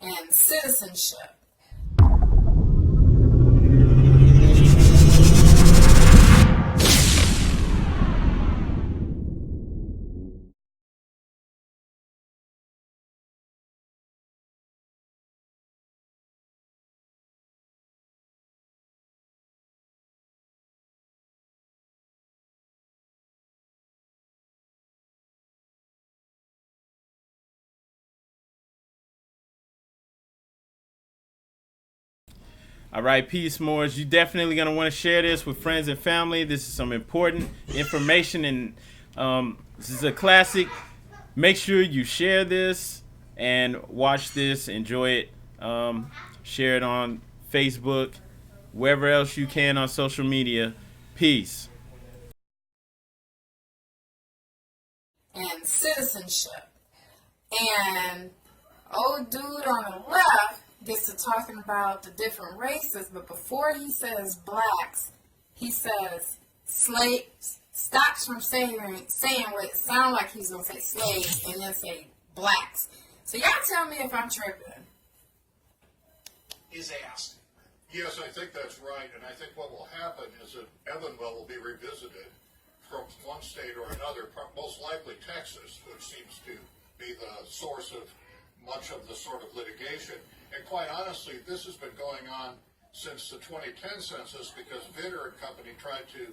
and citizenship. All right, peace, Moors. You definitely gonna want to share this with friends and family. This is some important information, and this is a classic. Make sure you share this and watch this. Enjoy it. Share it on Facebook, wherever else you can on social media. Peace. And citizenship. And old dude on the left gets to talking about the different races, but before he says blacks, he says slaves. Stops from saying what it sounds like he's gonna say slaves, and then say blacks. So y'all tell me if I'm tripping. Is asked. Yes, I think that's right, and I think what will happen is that Evanville will be revisited from one state or another, most likely Texas, which seems to be the source of much of the sort of litigation. And quite honestly, this has been going on since the 2010 census, because Vitter and company tried to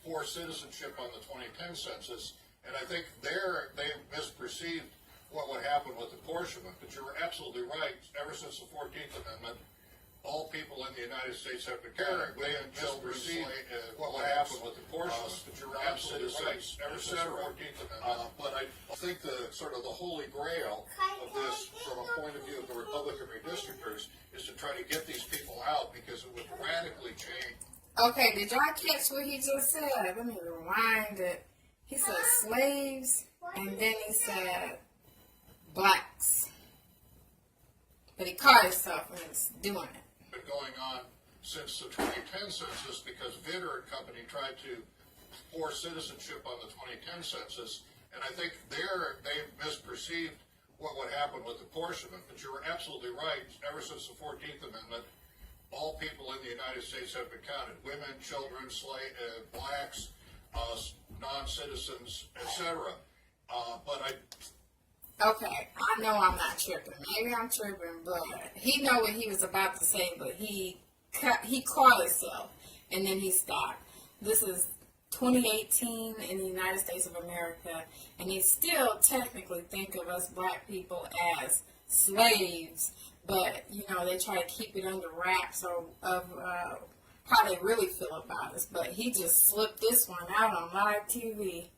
force citizenship on the 2010 census, and I think they misperceived what would happen with apportionment. But you're absolutely right. Ever since the 14th Amendment, all people in the United States have been counted. They misperceived what would happen with apportionment. But you're absolutely right. Ever since the 14th Amendment. But I think the sort of the holy grail of this, from a point of view of the Republican redistrictors, is to try to get these people out, because it would radically change. Okay, did y'all catch what he just said? Let me rewind it. He said slaves, and then he said blacks. But he caught himself when he was doing it. Been going on since the 2010 census, because Vitter and company tried to force citizenship on the 2010 census, and I think they misperceived what would happen with apportionment. But you're absolutely right. Ever since the 14th Amendment, all people in the United States have been counted: women, children, blacks, non-citizens, etc. Okay, I know I'm not tripping. Maybe I'm tripping, but he know what he was about to say, but he caught himself, and then he stopped. This is 2018 in the United States of America, and they still technically think of us black people as slaves, but they try to keep it under wraps of how they really feel about us. But he just slipped this one out on live TV.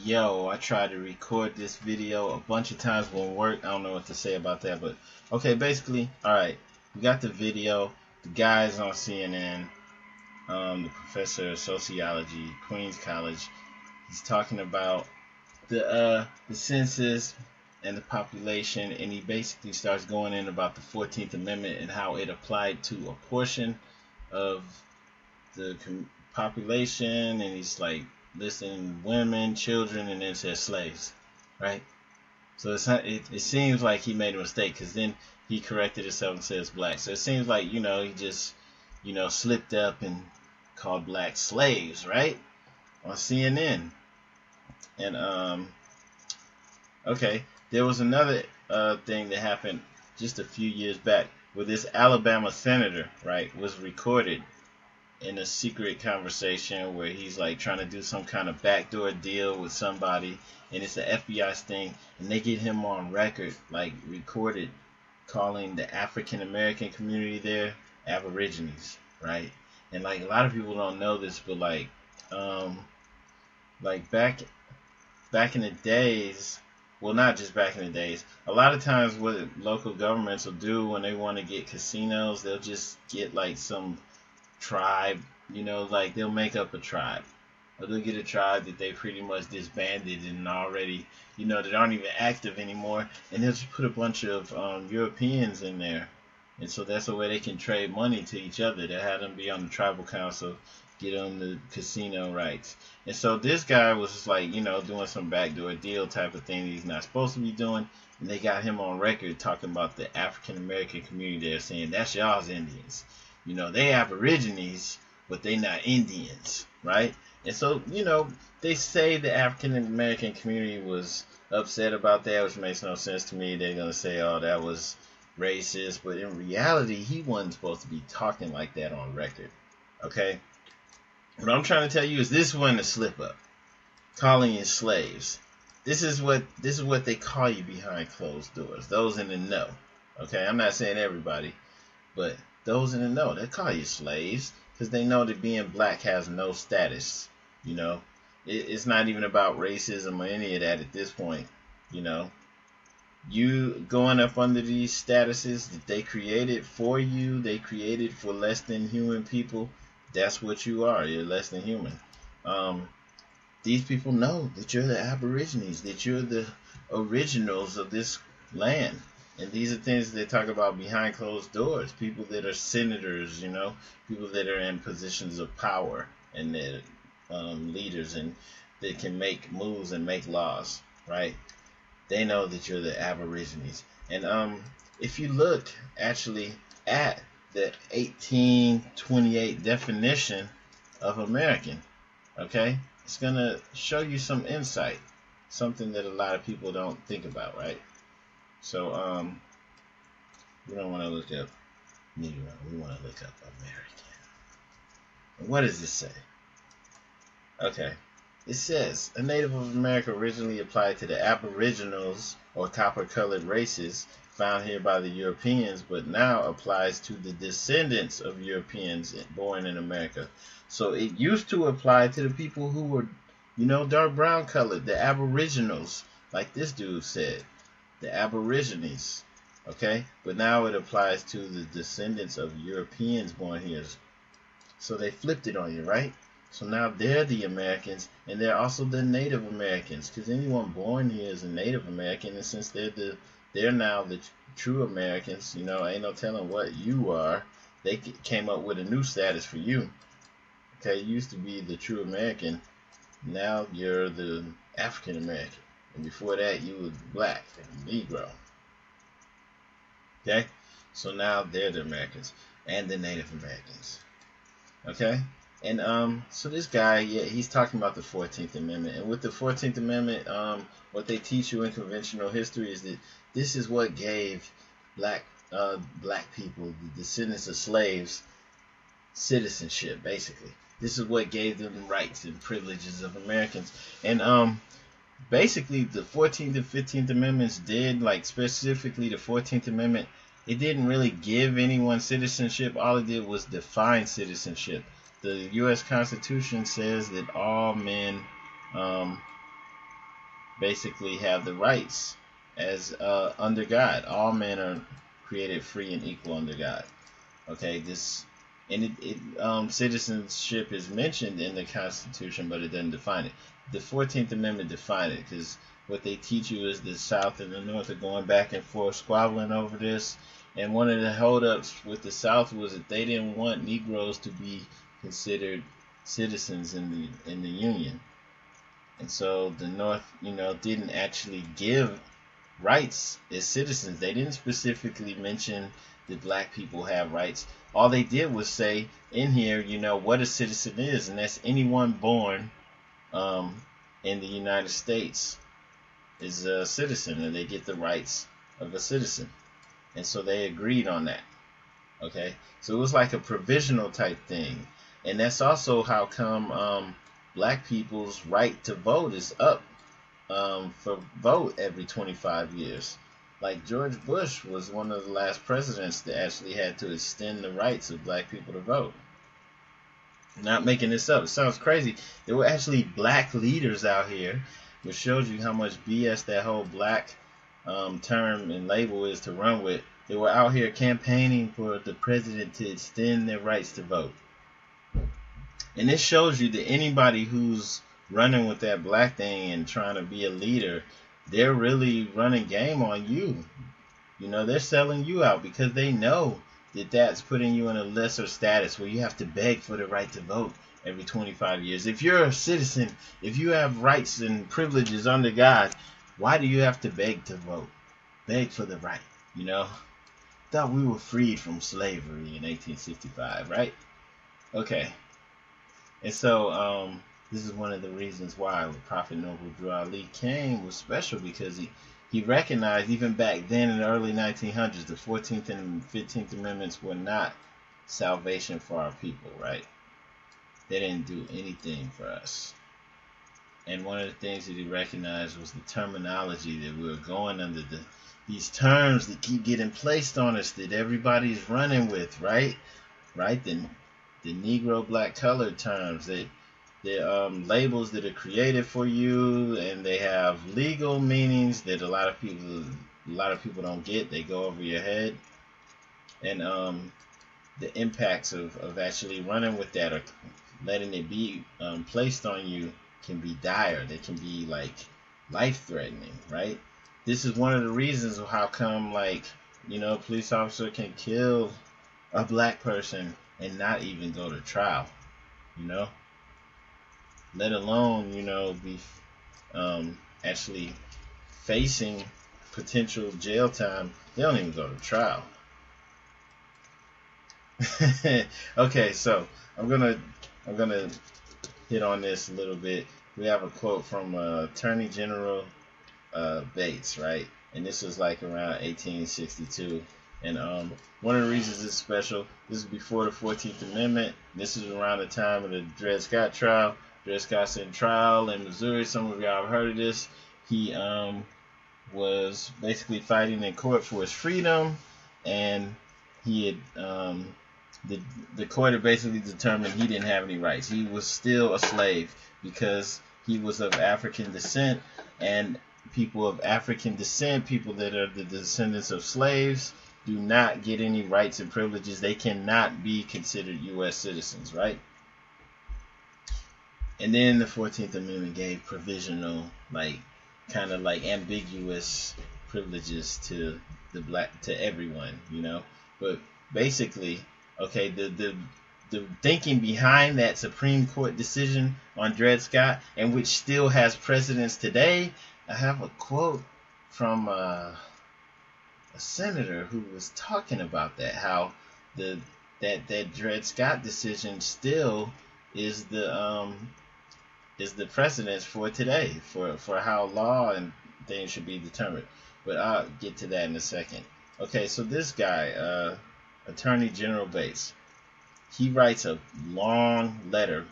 Yo, I tried to record this video a bunch of times, won't work. I don't know what to say about that, but okay, basically, alright, we got the video. The guy's on CNN, the professor of sociology, Queens College. He's talking about the census and the population, and he basically starts going in about the 14th Amendment and how it applied to a portion of the population, and he's like listing women, children, and then says slaves, right? So it seems like he made a mistake, because then he corrected himself and says black. So it seems like, he just, slipped up and called black slaves, right? On CNN. And, okay, there was another thing that happened just a few years back where this Alabama senator, right, was recorded in a secret conversation where he's like trying to do some kind of backdoor deal with somebody, and it's an FBI thing, and they get him on record, like recorded, calling the African American community there Aborigines, right? And like a lot of people don't know this, but like back in the days, well, not just back in the days, a lot of times what local governments will do when they want to get casinos, they'll just get like some tribe, like they'll make up a tribe, or they'll get a tribe that they pretty much disbanded and already, that aren't even active anymore, and they'll just put a bunch of Europeans in there, and so that's the way they can trade money to each other. They have them be on the tribal council, get on the casino rights. And so this guy was just like, you know, doing some backdoor deal type of thing he's not supposed to be doing. And they got him on record talking about the African American community there, saying that's y'all's Indians. You know, they Aborigines, but they not Indians, right? And so, you know, they say the African American community was upset about that, which makes no sense to me. They're gonna say, oh, that was racist, but in reality, he wasn't supposed to be talking like that on record. Okay? What I'm trying to tell you is this wasn't a slip up. Calling you slaves. This is what they call you behind closed doors. Those in the know. Okay? I'm not saying everybody, but those in the know, they call you slaves because they know that being black has no status. You know, it's not even about racism or any of that at this point. You know, you going up under these statuses that they created for you, they created for less than human people. That's what you are. You're less than human. These people know that you're the Aborigines, that you're the originals of this land. And these are things they talk about behind closed doors. People that are senators, you know, people that are in positions of power and they're leaders and they can make moves and make laws, right? They know that you're the Aborigines. And if you look actually at the 1828 definition of American, okay, it's going to show you some insight, something that a lot of people don't think about, right? So, we don't want to look up Negro. We want to look up American. And what does this say? Okay. It says, a native of America originally applied to the aboriginals or copper-colored races found here by the Europeans, but now applies to the descendants of Europeans born in America. So it used to apply to the people who were, you know, dark brown colored, the aboriginals, like this dude said. The Aborigines, okay? But now it applies to the descendants of Europeans born here. So they flipped it on you, right? So now they're the Americans, and they're also the Native Americans, because anyone born here is a Native American, and since they're now the true Americans, you know, ain't no telling what you are. They came up with a new status for you. Okay, you used to be the true American, now you're the African American. And before that, you was black and Negro. Okay? So now they're the Americans and the Native Americans. Okay? And so this guy, yeah, he's talking about the 14th Amendment. And with the 14th Amendment, what they teach you in conventional history is that this is what gave black people, the descendants of slaves, citizenship, basically. This is what gave them the rights and privileges of Americans. And basically, the 14th and 15th Amendments did, like specifically the 14th Amendment, it didn't really give anyone citizenship. All it did was define citizenship. The U.S. Constitution says that all men basically have the rights as under God. All men are created free and equal under God. Okay, citizenship is mentioned in the Constitution, but it doesn't define it. The 14th Amendment defined it, because what they teach you is the South and the North are going back and forth, squabbling over this. And one of the holdups with the South was that they didn't want Negroes to be considered citizens in the Union. And so the North, you know, didn't actually give rights as citizens. They didn't specifically mention that black people have rights. All they did was say in here, you know, what a citizen is, and that's anyone born in the United States is a citizen, and they get the rights of a citizen. And so they agreed on that. Okay, so it was like a provisional type thing. And that's also how come black people's right to vote is up for vote every 25 years. Like George Bush was one of the last presidents that actually had to extend the rights of black people to vote. Not making this up. It sounds crazy. There were actually black leaders out here, which shows you how much BS that whole black term and label is to run with. They were out here campaigning for the president to extend their rights to vote. And this shows you that anybody who's running with that black thing and trying to be a leader, they're really running game on you. You know, they're selling you out because they know that that's putting you in a lesser status where you have to beg for the right to vote. every 25 years. If you're a citizen, if you have rights and privileges under God, why do you have to beg to vote? Beg for the right, you know? Thought we were freed from slavery in 1865, right? Okay. And so, this is one of the reasons why the Prophet Noble Drew Ali came was special, because he recognized even back then in the early 1900s, the 14th and 15th Amendments were not salvation for our people, right? They didn't do anything for us. And one of the things that he recognized was the terminology that we were going under, these terms that keep getting placed on us that everybody's running with, right? Right? The Negro, black, colored terms, that they're labels that are created for you, and they have legal meanings that a lot of people don't get. They go over your head, and the impacts of actually running with that or letting it be placed on you can be dire. They can be like life-threatening, right? This is one of the reasons of how come, like, a police officer can kill a black person and not even go to trial, let alone, be actually facing potential jail time. They don't even go to trial. Okay, so I'm gonna hit on this a little bit. We have a quote from Attorney General Bates, right? And this was like around 1862. And one of the reasons it's special, this is before the 14th Amendment. This is around the time of the Dred Scott trial. Dred Scott's in trial in Missouri. Some of y'all have heard of this. He was basically fighting in court for his freedom, and he had the court had basically determined he didn't have any rights. He was still a slave because he was of African descent, and people of African descent, people that are the descendants of slaves, do not get any rights and privileges. They cannot be considered U.S. citizens, right? And then the 14th Amendment gave provisional, kind of ambiguous privileges to everyone, But basically, okay, the thinking behind that Supreme Court decision on Dred Scott, and which still has precedence today. I have a quote from a senator who was talking about that, how that Dred Scott decision still is the precedence for today for how law and things should be determined. But I'll get to that in a second. Okay, so this guy, Attorney General Bates, he writes a long letter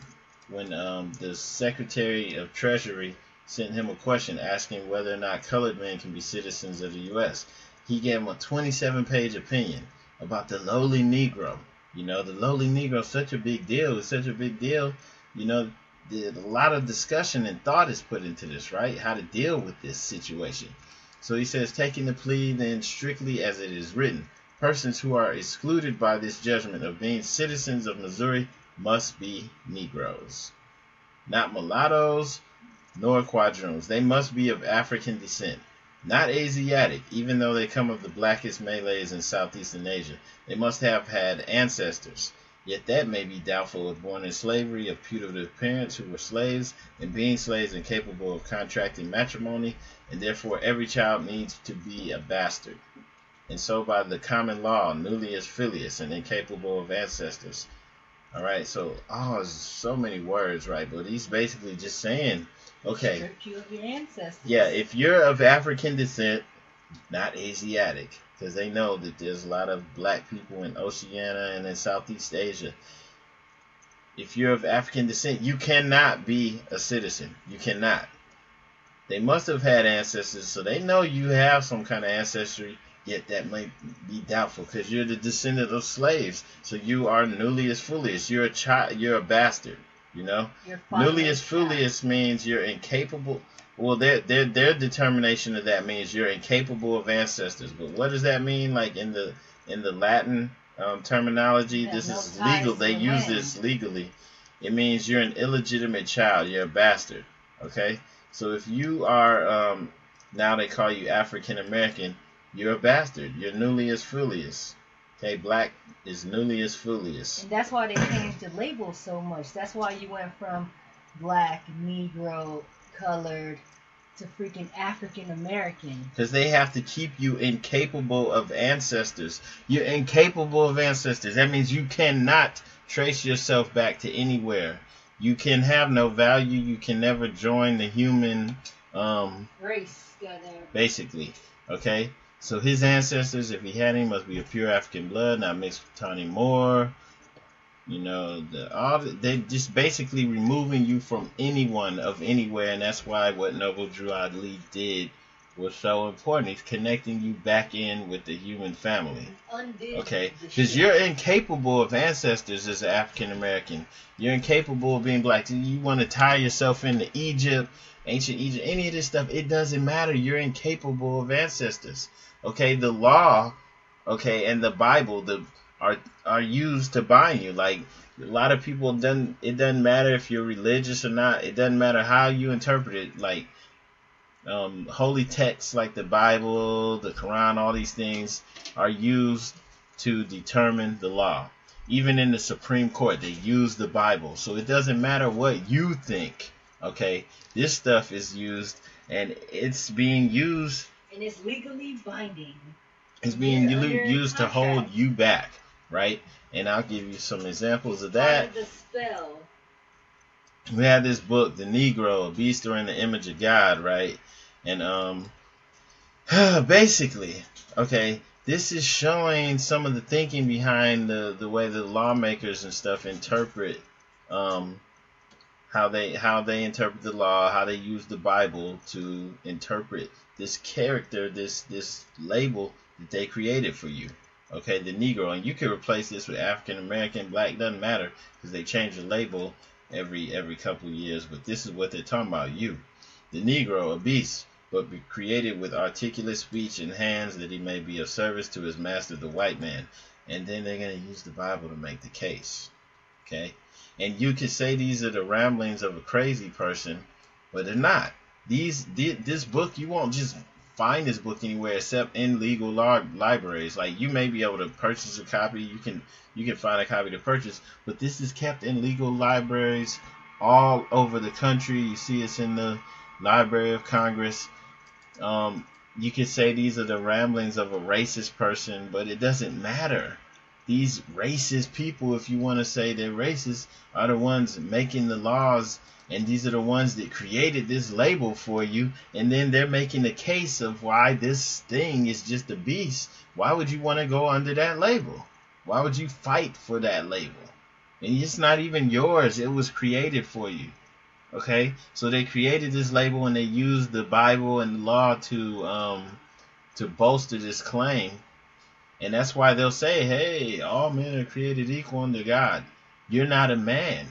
when the Secretary of Treasury sent him a question asking whether or not colored men can be citizens of the U.S. He gave him a 27-page opinion about the lowly Negro. The lowly Negro is such a big deal. It's such a big deal. A lot of discussion and thought is put into this, right? How to deal with this situation. So he says, taking the plea then strictly as it is written, persons who are excluded by this judgment of being citizens of Missouri must be Negroes, not mulattoes nor quadroons. They must be of African descent, not Asiatic, even though they come of the blackest Malays in Southeastern Asia. They must have had ancestors, yet that may be doubtful if born in slavery of putative parents who were slaves, and being slaves incapable of contracting matrimony, and therefore every child needs to be a bastard. And so by the common law, Nullius Filius, and incapable of ancestors. Alright, so, so many words, right? But he's basically just saying, okay, stripped you of your ancestors. Yeah, if you're of African descent, not Asiatic, because they know that there's a lot of black people in Oceania and in Southeast Asia. If you're of African descent, you cannot be a citizen. You cannot. They must have had ancestors, so they know you have some kind of ancestry, yet that might be doubtful because you're the descendant of slaves. So you are Nullius Filius. You're a child. You're a bastard. Nullius Filius means you're incapable. Well, their determination of that means you're incapable of ancestors. But what does that mean? Like in the Latin terminology, this is legal. They use this legally. It means you're an illegitimate child. You're a bastard. Okay. So if you are now they call you African American, you're a bastard. You're Nullius Filius. Okay, black is Nullius Filius. And that's why they changed the label so much. That's why you went from black, Negro, colored to freaking African American. Because they have to keep you incapable of ancestors. You're incapable of ancestors. That means you cannot trace yourself back to anywhere. You can have no value. You can never join the human race. Goddamn. Basically. Okay? So his ancestors, if he had any, must be of pure African blood, not mixed with Tawny Moor. You know, they just basically removing you from anyone of anywhere, and that's why what Noble Drew Ali did was so important. He's connecting you back in with the human family. Okay? Because you're incapable of ancestors as an African American. You're incapable of being black. You want to tie yourself into Egypt, ancient Egypt, any of this stuff, it doesn't matter. You're incapable of ancestors. Okay? The law, okay, and the Bible, are used to bind you. Like a lot of people, it doesn't matter if you're religious or not. It doesn't matter how you interpret it. Like holy texts like the Bible, the Quran, all these things are used to determine the law. Even in the Supreme Court, they use the Bible. So it doesn't matter what you think. Okay, this stuff is used, and it's being used. And it's legally binding. It's being used to hold you back, right? And I'll give you some examples of that. The spell. We have this book, The Negro, a beast or in the image of God, right? And basically, okay, this is showing some of the thinking behind the way the lawmakers and stuff interpret how they interpret the law, how they use the Bible to interpret this character, this label that they created for you. Okay, the Negro. And you can replace this with African American, black, doesn't matter, because they change the label every couple of years. But this is what they're talking about. You, the Negro, a beast, but be created with articulate speech and hands, that he may be of service to his master, the white man. And then they're going to use the Bible to make the case. Okay? And you could say these are the ramblings of a crazy person, but they're not. This book, you won't just find this book anywhere except in legal libraries. Like, you may be able to purchase a copy. You can find a copy to purchase, but this is kept in legal libraries all over the country. You see it's in the Library of Congress. You could say these are the ramblings of a racist person, but it doesn't matter. These racist people, if you want to say they're racist, are the ones making the laws, and these are the ones that created this label for you, and then they're making the case of why this thing is just a beast. Why would you want to go under that label? Why would you fight for that label? And it's not even yours. It was created for you. Okay? So they created this label, and they used the Bible and the law to bolster this claim. And that's why they'll say, hey, all men are created equal under God. You're not a man.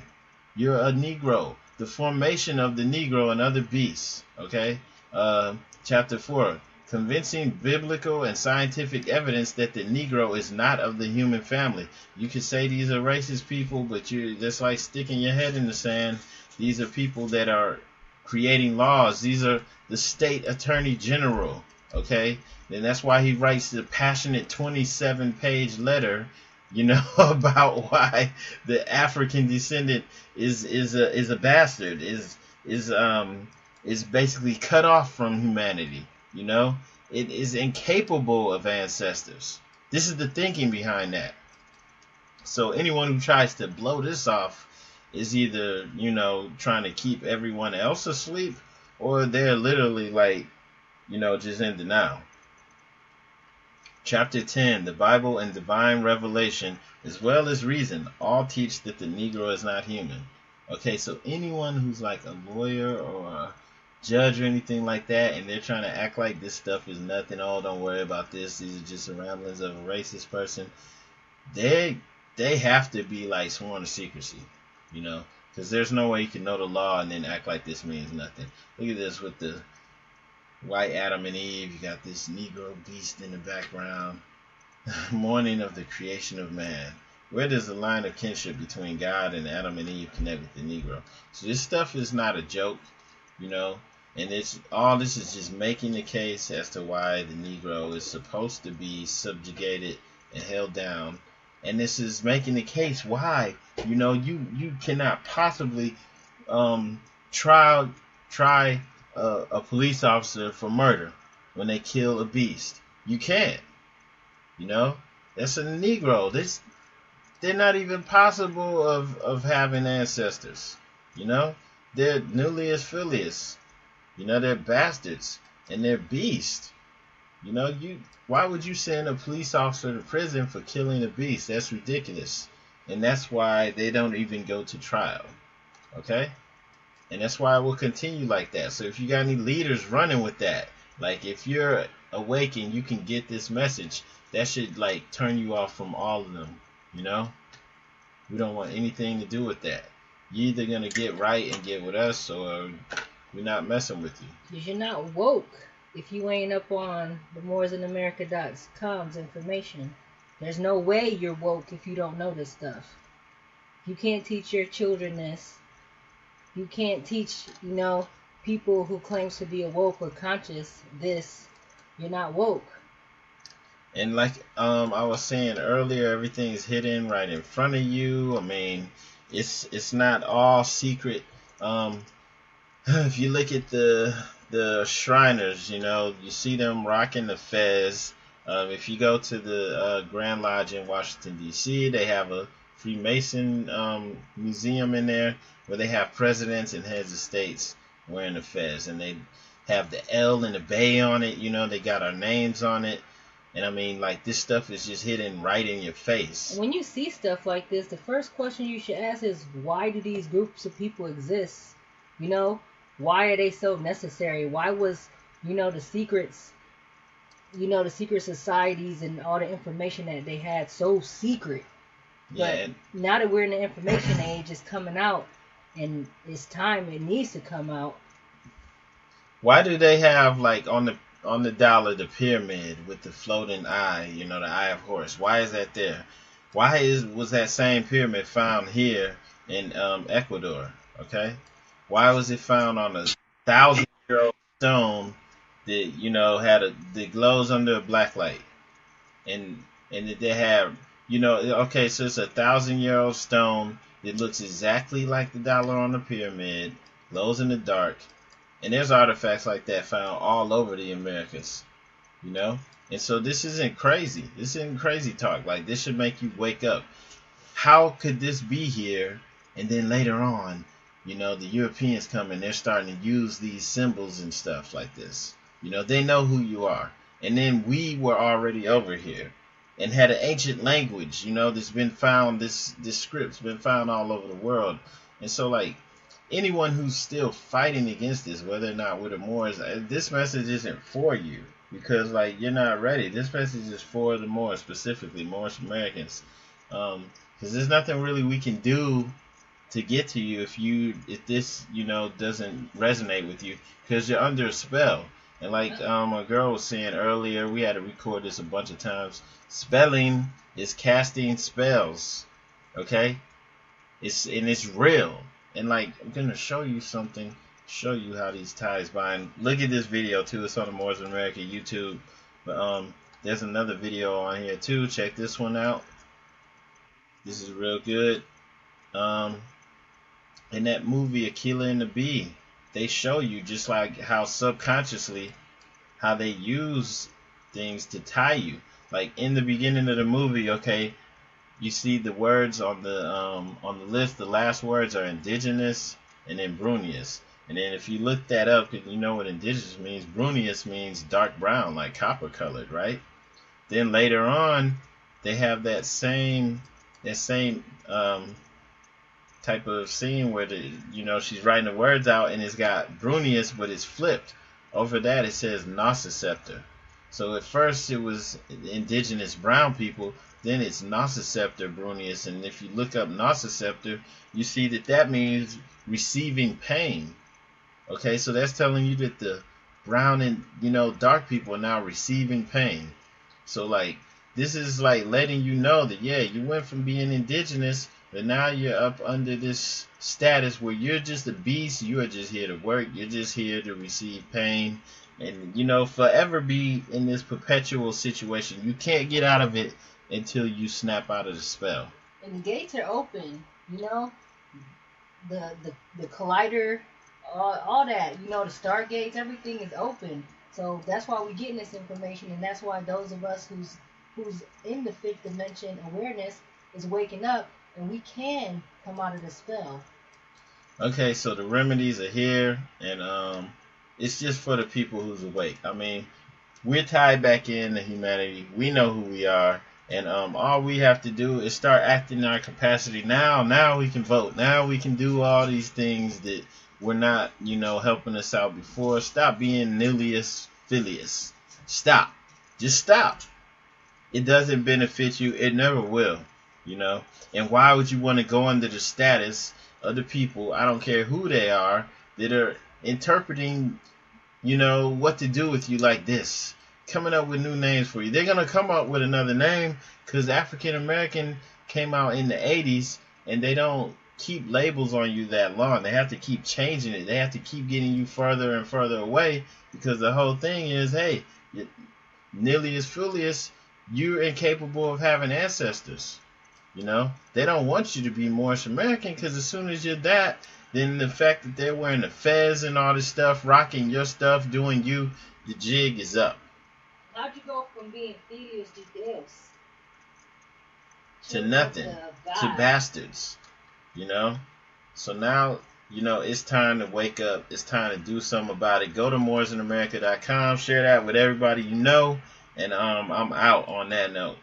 You're a Negro. The formation of the Negro and other beasts. Okay? Chapter 4. Convincing biblical and scientific evidence that the Negro is not of the human family. You could say these are racist people, but that's like sticking your head in the sand. These are people that are creating laws. These are the state attorney general. Okay? And that's why he writes the passionate 27-page letter, about why the African descendant is a bastard, is basically cut off from humanity. It is incapable of ancestors. This is the thinking behind that. So anyone who tries to blow this off is either, trying to keep everyone else asleep, or they're literally just in denial. Chapter 10, the Bible and divine revelation, as well as reason, all teach that the Negro is not human. Okay, so anyone who's like a lawyer or a judge or anything like that, and they're trying to act like this stuff is nothing, oh, don't worry about this, these are just the ramblings of a racist person, they have to be sworn to secrecy, because there's no way you can know the law and then act like this means nothing. Look at this with the white Adam and Eve. You got this Negro beast in the background. Morning of the creation of man. Where does the line of kinship between God and Adam and Eve connect with the Negro? So this stuff is not a joke, and all this is just making the case as to why the Negro is supposed to be subjugated and held down. And this is making the case why, you cannot possibly try a police officer for murder when they kill a beast. You can't. That's a Negro. They're not even possible of having ancestors. They're Nullius Filius. They're bastards and they're beasts. Why would you send a police officer to prison for killing a beast? That's ridiculous. And that's why they don't even go to trial. Okay? And that's why it will continue like that. So if you got any leaders running with that, like if you're awake and you can get this message, that should like turn you off from all of them. We don't want anything to do with that. You're either gonna get right and get with us, or we're not messing with you. Because you're not woke if you ain't up on the MooresInAmerica.com's information. There's no way you're woke if you don't know this stuff. You can't teach your children this. You can't teach, people who claims to be awoke or conscious this. You're not woke. And like I was saying earlier, everything is hidden right in front of you. I mean, it's not all secret. If you look at the Shriners, you see them rocking the fez. If you go to the Grand Lodge in Washington, D.C., they have a Freemason museum in there where they have presidents and heads of states wearing the fez. And they have the L and the Bay on it. They got our names on it. And I mean, like, this stuff is just hidden right in your face. When you see stuff like this, the first question you should ask is, why do these groups of people exist? Why are they so necessary? Why was, the secrets, the secret societies and all the information that they had so secret? But now that we're in the information age, it's coming out, and it's time it needs to come out. Why do they have, like, on the dollar, the pyramid with the floating eye, the eye of Horus? Why is that there? Why was that same pyramid found here in Ecuador? Okay, why was it found on a 1,000-year-old stone that that glows under a black light, and that they have okay, so it's a 1,000-year-old stone that looks exactly like the dollar on the pyramid, glows in the dark. And there's artifacts like that found all over the Americas, And so this isn't crazy. This isn't crazy talk. Like, this should make you wake up. How could this be here? And then later on, the Europeans come and they're starting to use these symbols and stuff like this. They know who you are. And then we were already over here and had an ancient language, that's been found, this script's been found all over the world. And so, like, anyone who's still fighting against this, whether or not we're the Moors, this message isn't for you because, like, you're not ready. This message is for the Moors, specifically Moorish Americans, because there's nothing really we can do to get to you if this doesn't resonate with you, because you're under a spell. And like a girl was saying earlier, we had to record this a bunch of times. Spelling is casting spells, okay? It's real. And like, I'm gonna show you something, show you how these ties bind. Look at this video too. It's on the Moorish America YouTube. But there's another video on here too. Check this one out. This is real good. In that movie Aquila and the Bee, they show you just like how subconsciously how they use things to tie you. Like in the beginning of the movie, okay, you see the words on the list. The last words are indigenous and then brunius. And then if you look that up, you know what indigenous means. Brunius means dark brown, like copper colored, right? Then later on, they have that same type of scene where she's writing the words out and it's got brunius, but it's flipped. Over that it says nociceptor. So at first it was indigenous brown people. Then it's nociceptor brunius, and if you look up nociceptor, you see that means receiving pain. Okay, so that's telling you that the brown and dark people are now receiving pain. So like, this is like letting you know that you went from being indigenous, but now you're up under this status where you're just a beast. You are just here to work. You're just here to receive pain, and forever be in this perpetual situation. You can't get out of it until you snap out of the spell. And the gates are open, you know. The collider, all that, you know, the stargates, everything is open. So that's why we're getting this information, and that's why those of us who's in the fifth dimension awareness is waking up, and we can come out of the spell. Okay, so the remedies are here, and it's just for the people who's awake. I mean, we're tied back into humanity. We know who we are, and all we have to do is start acting in our capacity now. Now we can vote. Now we can do all these things that were not, you know, helping us out before. Stop being Nullius Filius. Stop. Just stop. It doesn't benefit you. It never will, you know. And why would you want to go under the status of the people, I don't care who they are, that are interpreting, you know, what to do with you like this, coming up with new names for you. They're going to come up with another name because African American came out in the 80s, and they don't keep labels on you that long. They have to keep changing it. They have to keep getting you further and further away, because the whole thing is, hey, Nullius Filius, you're incapable of having ancestors. You know, they don't want you to be Moorish American, because as soon as you're that, then the fact that they're wearing the fez and all this stuff, rocking your stuff, doing you, the jig is up. How'd you go from being Filius to this? To nothing. To bastards. You know? So now, you know, it's time to wake up. It's time to do something about it. Go to moorishamerica.com, share that with everybody you know, and I'm out on that note.